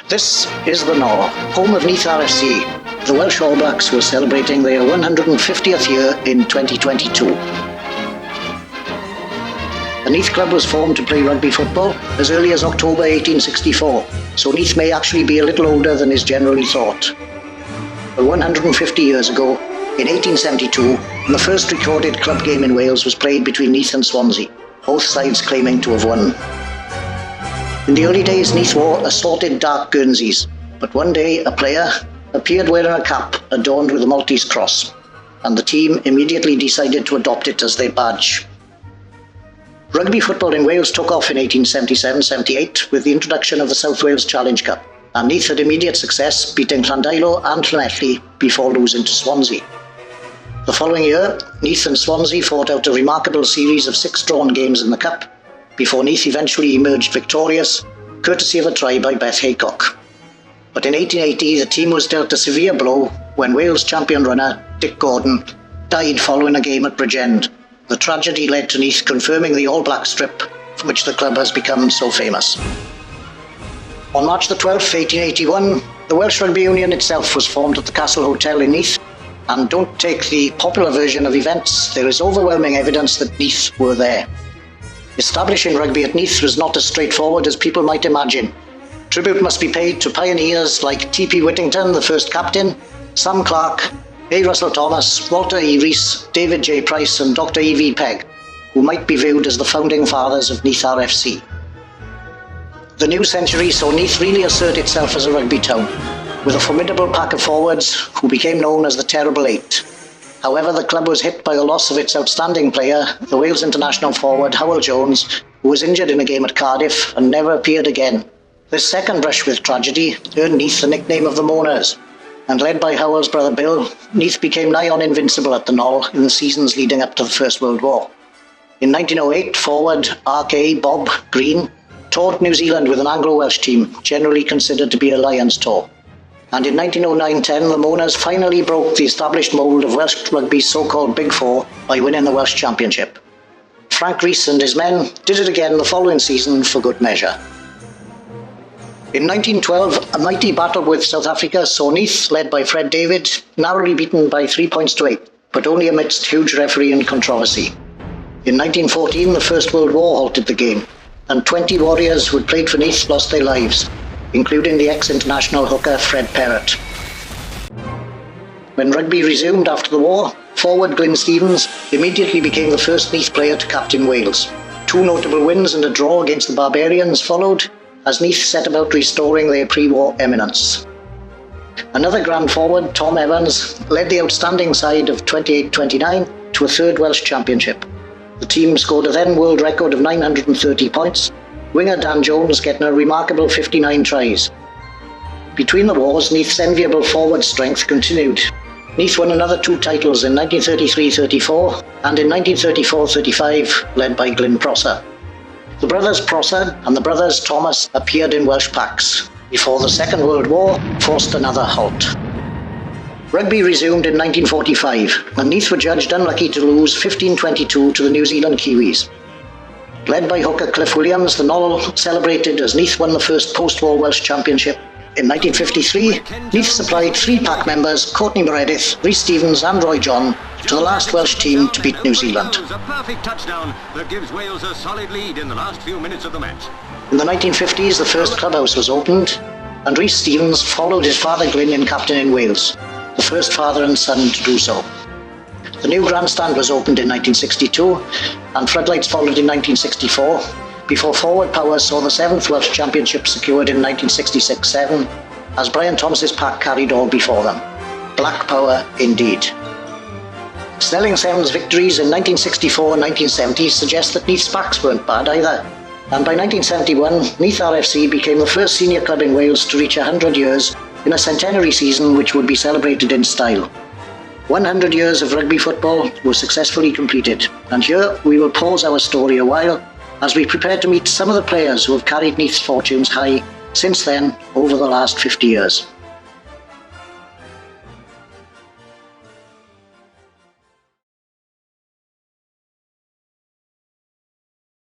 This is the Knoll, home of Neath RFC. The Welsh All Blacks were celebrating their 150th year in 2022. The Neath club was formed to play rugby football as early as October 1864, so Neath may actually be a little older than is generally thought. But 150 years ago, in 1872, the first recorded club game in Wales was played between Neath and Swansea, both sides claiming to have won. In the early days, Neath wore assorted dark Guernseys, but one day a player appeared wearing a cap adorned with a Maltese cross, and the team immediately decided to adopt it as their badge. Rugby football in Wales took off in 1877-78 with the introduction of the South Wales Challenge Cup, and Neath had immediate success, beating Llandilo and Llanelli before losing to Swansea. The following year, Neath and Swansea fought out a remarkable series of 6 drawn games in the Cup, before Neath eventually emerged victorious, courtesy of a try by Beth Haycock. But in 1880, the team was dealt a severe blow when Wales champion runner Dick Gordon died following a game at Bridgend. The tragedy led to Neath confirming the All Black strip, for which the club has become so famous. On March the 12th, 1881, the Welsh Rugby Union itself was formed at the Castle Hotel in Neath, and don't take the popular version of events, there is overwhelming evidence that Neath were there. Establishing rugby at Neath was not as straightforward as people might imagine. Tribute must be paid to pioneers like T.P. Whittington, the first captain, Sam Clark, A. Russell Thomas, Walter E. Rees, David J. Price and Dr. E.V. Pegg, who might be viewed as the founding fathers of Neath RFC. The new century saw Neath really assert itself as a rugby town, with a formidable pack of forwards who became known as the Terrible Eight. However, the club was hit by the loss of its outstanding player, the Wales international forward Hywel Jones, who was injured in a game at Cardiff and never appeared again. This second brush with tragedy earned Neath the nickname of the Mourners, and led by Hywel's brother Bill, Neath became nigh on invincible at the Knoll in the seasons leading up to the First World War. In 1908, forward R.K. Bob Green toured New Zealand with an Anglo-Welsh team, generally considered to be a Lions tour. And in 1909-10, the Mourners finally broke the established mould of Welsh rugby's so-called Big Four by winning the Welsh Championship. Frank Rees and his men did it again the following season for good measure. In 1912, a mighty battle with South Africa saw Neath, led by Fred David, narrowly beaten by 3 points to 8, but only amidst huge refereeing controversy. In 1914, the First World War halted the game, and 20 warriors who had played for Neath lost their lives, including the ex-international hooker Fred Perrott. When rugby resumed after the war, forward Glyn Stevens immediately became the first Neath player to captain Wales. 2 notable wins and a draw against the Barbarians followed, as Neath set about restoring their pre-war eminence. Another grand forward, Tom Evans, led the outstanding side of 28-29 to a 3rd Welsh Championship. The team scored a then world record of 930 points, winger Dan Jones getting a remarkable 59 tries. Between the wars, Neath's enviable forward strength continued. Neath won another 2 titles in 1933-34 and in 1934-35, led by Glyn Prosser. The brothers Prosser and the brothers Thomas appeared in Welsh packs before the Second World War forced another halt. Rugby resumed in 1945, and Neath were judged unlucky to lose 15-22 to the New Zealand Kiwis. Led by hooker Cliff Williams, the Knoll celebrated as Neath won the first post-war Welsh Championship. In 1953, Neath supplied 3 pack members, Courtney Meredith, Rhys Stevens and Roy John, to the last Welsh team to beat New Zealand. A perfect touchdown that gives Wales a solid lead in the last few minutes of the match. In the 1950s, the first clubhouse was opened, and Rhys Stevens followed his father Glyn in captaining Wales, the first father and son to do so. The new grandstand was opened in 1962, and floodlights followed in 1964, before forward power saw the 7th Welsh Championship secured in 1966-7, as Brian Thomas's pack carried all before them. Black power indeed. Snelling 7's victories in 1964 and 1970 suggest that Neath's packs weren't bad either, and by 1971, Neath RFC became the first senior club in Wales to reach 100 years in a centenary season which would be celebrated in style. 100 years of rugby football were successfully completed, and here we will pause our story a while as we prepare to meet some of the players who have carried Neath's fortunes high since then over the last 50 years.